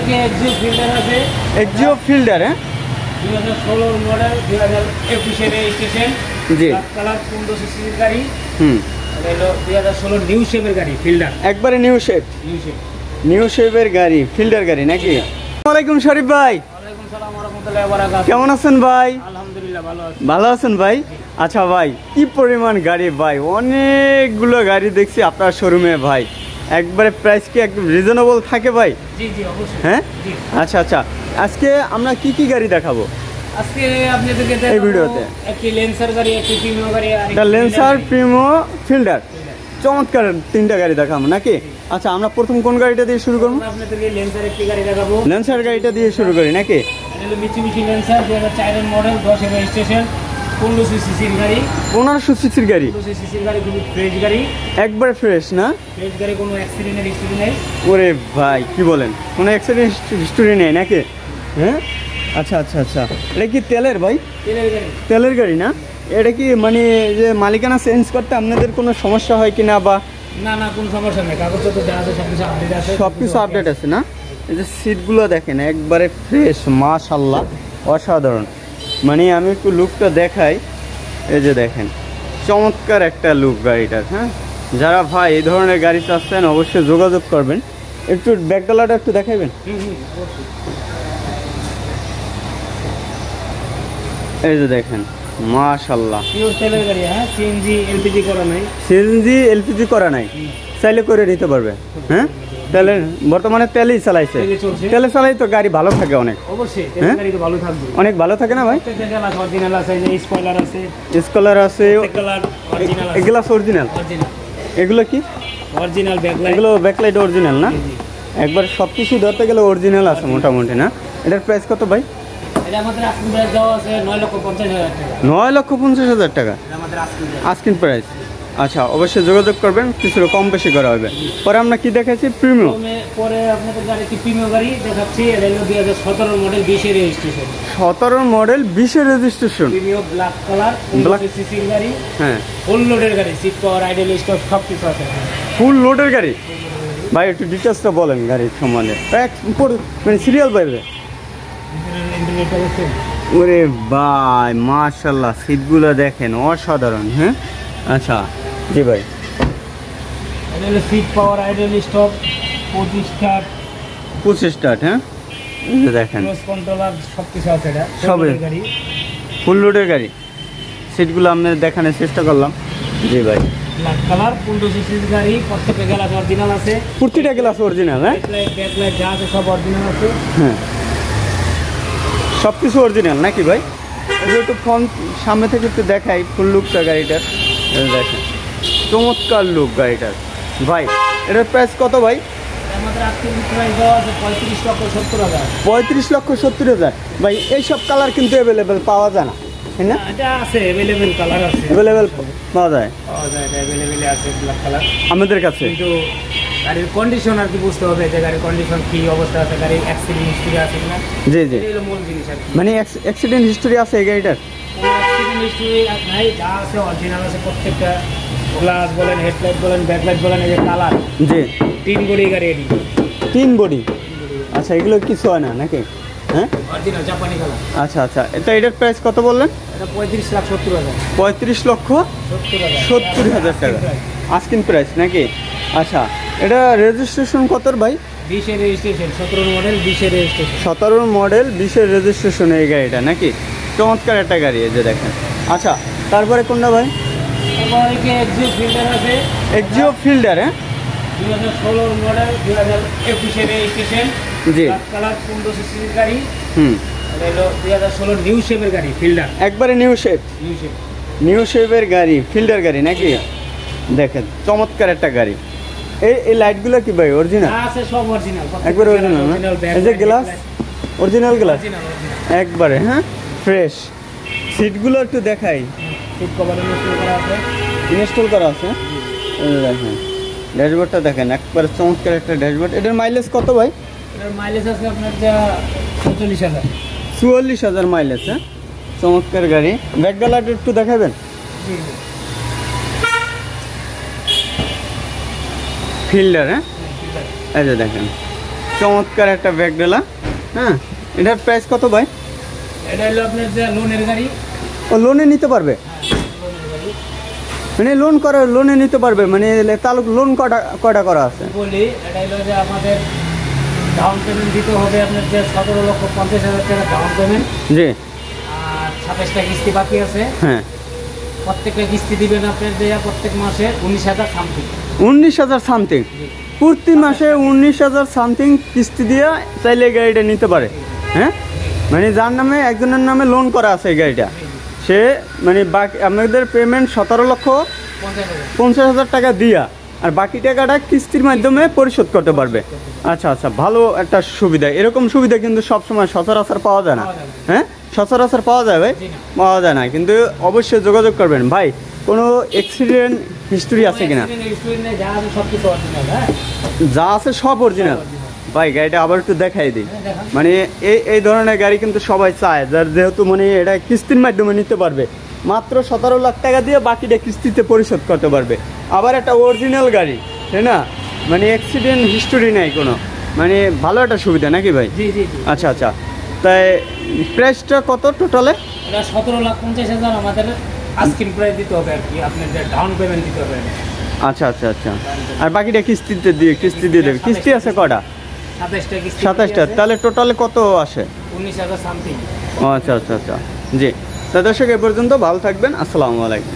Fielder আছে, Axio fielder, হ্যাঁ 2016 model, 2021 এর রেজিস্ট্রেশন, জি কালার 15 সিসির গাড়ি। হুম হলো 2016 নিউ শেপের গাড়ি, ফিল্ডার একবারে new shape, new shape new শেপের গাড়ি, ফিল্ডার গাড়ি নাকি? আসসালামু আলাইকুম শরীফ ভাই, ওয়ালাইকুম সালাম ওয়া রাহমাতুল্লাহি ওয়া বারাকাতুহু। কেমন আছেন ভাই? আলহামদুলিল্লাহ ভালো আছি। ভালো আছেন ভাই? আচ্ছা ভাই, কি পরিমাণ গাড়ি ভাই, অনেকগুলো গাড়ি দেখছি আপনার শোরুমে ভাই, একবারে প্রাইস কি একদম রিজনেবল থাকে ভাই? জি জি অবশ্যই। হ্যাঁ জি। আচ্ছা আচ্ছা, আজকে আমরা কি কি গাড়ি দেখাবো আজকে আপনাদেরকে এই ভিডিওতে? একটি লেন্সার গাড়ি, একটি প্রিমিয়াম গাড়ি, আর এটা লেন্সার প্রিমো ফিল্ডার, চমৎকার তিনটা গাড়ি দেখাবো নাকি? আচ্ছা আমরা প্রথম কোন গাড়িটা দিয়ে শুরু করবো? আপনাদেরকে লেন্সার একটি গাড়ি দেখাবো। লেন্সার গাড়িটা দিয়ে শুরু করি নাকি? এটা হলো মিচুবিশি লেন্সার 2004 এর মডেল, 10 এর রেজিস্ট্রেশন, 1500 সিসির গাড়ি। 1500 সিসির গাড়ি, 1500 সিসির গাড়ি, খুবই ফ্রেশ গাড়ি। একবারে ফ্রেশ না? ফ্রেশ গাড়ি, কোনো অ্যাক্সিডেন্টের হিস্টরি নেই। ওরে ভাই কি বলেন, কোনো অ্যাক্সিডেন্ট হিস্টোরি নেই নাকি? হ্যাঁ আচ্ছা আচ্ছা আচ্ছা, এটা কি তেলের ভাই? তেলের গাড়ি। তেলের গাড়ি না? এটা কি মানে যে মালিকানা চেঞ্জ করতে আপনাদের কোনো সমস্যা হয় কিনা বা? না না, কোনো সমস্যা নেই, কাগজপত্র যা আছে সবকিছু আপডেট আছে। সব কিছু আপডেট আছে না? এই যে সিটগুলো দেখেন একবারে ফ্রেশ, মাশাআল্লাহ অসাধারণ। মানে আমি একটু লুকটা দেখাই, এই যে দেখেন চমৎকার একটা লুক গাড়িটার। হ্যাঁ যারা ভাই এই ধরনের গাড়ি চাচ্ছেন অবশ্যই যোগাযোগ করবেন। একটু ব্যাকডালাটা একটু দেখাবেন। এই যে দেখেন মাশাআল্লাহ, পিওর তেলের গাড়ি। হ্যাঁ, সিএনজি এলপিজি করা নাই। সিএনজি এলপিজি করা নাই, চাইলে করে নিতে পারবে। হ্যাঁ তেলে বর্তমানে তেলেই চালাইছে, তেলে চলছে। তেলে চালাই তো গাড়ি ভালো থাকে অনেক, অবশ্যই তেলের গাড়ি তো ভালো থাকবে। অনেক ভালো থাকে না ভাই? প্রত্যেকটা গ্লাস অরিজিনাল আছে, এই স্পয়লার আছে, স্কলার আছে, কালার অরিজিনাল আছে। এগুলা অরিজিনাল। অরিজিনাল, এগুলো কি? Original backlight. এগুলো ব্যাকলাইট অরিজিনাল না? একবার সব কিছু ধরতে গেলে অরিজিনাল আছে মোটামুটি না? এটার প্রাইস কত ভাই? এটা আমাদের আস্কিং প্রাইস দেওয়া আছে 9,50,000 টাকা। 9,50,000 টাকা এটা আমাদের আস্কিং প্রাইস। Asking price. আচ্ছা অবশ্যই যোগাযোগ করবেন, কিছু কম বেশি করা হবে। পরে আমরা কি দেখাচ্ছি? প্রিমিয়াম। পরে আপনাদের গাড়ি কি প্রিমিয়াম গাড়ি দেখাচ্ছি। এটা হলো 2017 মডেল, 20 এর রেজিস্ট্রেশন। 17 মডেল, 20 এর registration, premium black colour, Black। 1500 সিসির গাড়ি। হ্যাঁ ফুল লোডের গাড়ি, সিট পাওয়ার, আইডল স্টপ সব কিছু আছে। ফুল লোডের গাড়ি। ভাই একটু ডিটেলসটা বলেন গাড়ির সম্বন্ধে, মানে সিরিয়াল বাইরে। ইন্টারনেট অবশ্যই। ওরে ভাই মাশাআল্লাহ, সিটগুলো দেখেন অসাধারণ। হ্যাঁ আচ্ছা জি ভাই। এটা হলো seat power, idle stop, 25 start, 25 start. হ্যাঁ এই যে দেখেন ক্রুজ কন্ট্রোলার সব কিছু আছে। এটা সবই। গাড়ি, ফুল লোডের গাড়ি। সিটগুলো আমি দেখানোর চেষ্টা করলাম। জি ভাই, ব্ল্যাক কালার, 1500 সিসির গাড়ি, প্রত্যেকটা গ্লাস অরিজিনাল আছে। প্রতিটা গ্লাস অরিজিনাল। হ্যাঁ ব্যাকলাইট যা আছে সব অরিজিনাল আছে। হ্যাঁ সব কিছু অরিজিনাল নাকি ভাই? এই যে একটু ফ্রন্ট সামনে থেকে একটু দেখাই ফুল লুকটা গাড়িটার। এই দেখেন চমৎকার লুক গাড়িটার। ভাই এটার প্রাইস কত ভাই? আমাদের আজকে প্রাইস দেওয়া আছে 35,70,000। 35,70,000। ভাই এইসব কালার কিন্তু অ্যাভেলেবেল পাওয়া যায় না, তাই না? এটা আছে, অ্যাভেলেবেল কালার আছে, অ্যাভেলেবেল পাওয়া যায় পাওয়া যায়, এটা অ্যাভেলেবেল আছে ব্ল্যাক কালার আমাদের কাছে। কিন্তু গাড়ির কন্ডিশন আর কি বুঝতে হবে, যে গাড়ির কন্ডিশন কি অবস্থা আছে, গাড়ির অ্যাক্সিডেন্ট হিস্ট্রি আছে কিনা। জি জি, এটা হলো মূল জিনিস আর কি। মানে অ্যাক্সিডেন্ট হিস্টোরি আছে এই গাড়িটার? কোনো অ্যাক্সিডেন্ট হিস্ট্রি নাই, যা আছে অরিজিনাল আছে। প্রত্যেকটা গ্লাস বলেন, হেডলাইট বলেন, ব্যাকলাইট বলেন, এই যে কালার জি 3 বডি গাড়ি, এডি 3 বডি। আচ্ছা এগুলো কিছু হয় না নাকি? হ্যাঁ অরিজিনাল জাপানি কালার। আচ্ছা আচ্ছা, এটার প্রাইস কত বললেন? এটা 35,70,000। 35,70,000 টাকা আস্কিং প্রাইস নাকি? আচ্ছা এটা রেজিস্ট্রেশন কত ভাই? 20 এর রেজিস্ট্রেশন, 17 মডেল, 20 এর রেজিস্ট্রেশন। 17 মডেল, 20 এর রেজিস্ট্রেশন এই গাড়িটা নাকি? চমৎকার একটা গাড়ি, এই যে দেখেন। আচ্ছা তারপরে কোনটা ভাই? তারপরে কি এক্সিও ফিল্ডার আছে। Axio fielder. হ্যাঁ 2016 মডেল, 2021 এর রেজিস্ট্রেশন, জি কালার, 1500 সিসির গাড়ি। হুম এটা হলো 2016 নিউ শেপের গাড়ি, ফিল্ডার একবারে new shape, new shape. New শেপের গাড়ি, ফিল্ডার গাড়ি নাকি? দেখেন চমৎকার একটা গাড়ি। এই লাইটগুলো কি ভাই অরিজিনাল? আছে সব অরিজিনাল, একবারে অরিজিনাল না? এই যে গ্লাস অরিজিনাল গ্লাস একবারে। হ্যাঁ ফ্রেশ। সিটগুলো একটু দেখাই, সিট কভার ইনস্টল করা আছে। ইনস্টল করা আছে। এই যে দেখেন ড্যাশবোর্ডটা দেখেন, একবারে চমৎকার একটা ড্যাশবোর্ড। এটার মাইলেজ কত ভাই? এটার মাইলেজ আছে আপনার যা 44,000। 44,000 মাইলেজ। হ্যাঁ চমৎকার গাড়ি। ব্যাকডালাটা একটু দেখাবেন। জি ফিল্ডার। হ্যাঁ এই যে দেখেন চমৎকার একটা ব্যাগডেলা। হ্যাঁ, এটার প্রাইস কত ভাই? এটা হলো আপনার যে লোনের গাড়ি। ও লোনে নিতে পারবে? লোনের গাড়ি মানে লোনে নিতে পারবে, মানে তালুক লোন কয়টা করা আছে? বলি, এটা হলো যে আমাদের ডাউন পেমেন্ট দিতে হবে আপনার যে 17,50,000 টাকা ডাউন পেমেন্ট। জি। আর 27টা কিস্তি বাকি আছে। হ্যাঁ, প্রত্যেকটা কিস্তি দিবেন আপনার যে প্রত্যেক মাসে 19,000 সামথিং। 19,000 সামথিং প্রতি মাসে, 19,000 সামথিং কিস্তি দিয়ে চাইলে এই গাড়িটা নিতে পারে। হ্যাঁ, মানে যার নামে একজনের নামে লোন করা আছে এই গাড়িটা, সে মানে বাকি আমাদের পেমেন্ট 17,50,000 টাকা দিয়া, আর বাকি টাকাটা কিস্তির মাধ্যমে পরিশোধ করতে পারবে। আচ্ছা আচ্ছা, ভালো একটা সুবিধা। এরকম সুবিধা কিন্তু সবসময় সচরাচর পাওয়া যায় না। হ্যাঁ, সচরাচর পাওয়া যায় ভাই? পাওয়া যায় না, কিন্তু অবশ্যই যোগাযোগ করবেন। ভাই, কোনো অ্যাক্সিডেন্ট হিস্টোরি আছে কিনা? যা আছে সব কিছু অরিজিনাল। হ্যাঁ, যা আছে সব অরিজিনাল। ভাই, গাড়িটা আবার একটু দেখাই দিই। মানে এই ধরনের গাড়ি কিন্তু সবাই চায়, যার যেহেতু মানে এটা কিস্তির মাধ্যমে নিতে পারবে, মাত্র 17 লাখ টাকা দিয়ে বাকিটা কিস্তিতে পরিশোধ করতে পারবে। আবার একটা অরিজিনাল গাড়ি, তাই না? মানে অ্যাক্সিডেন্ট হিস্টোরি নেই কোনো, মানে ভালো একটা সুবিধা নাকি ভাই? জি জি। আচ্ছা আচ্ছা, তাই প্রাইসটা কত টোটালে? এটা 17,50,000 আমাদের আস্কিং প্রাইস দিতে হবে আর কি, আপনার যে ডাউন পেমেন্ট দিতে হবে। আচ্ছা আচ্ছা আচ্ছা, আর বাকিটা কিস্তি দিয়ে দেবে। কিস্তি আছে কটা? 27টা কিস্তি। 27টা, তাহলে টোটালে কত আসে? 19,000 সামথিং। ও আচ্ছা আচ্ছা আচ্ছা, জি। তা দর্শক, এ পর্যন্ত ভালো থাকবেন, আসসালামু আলাইকুম।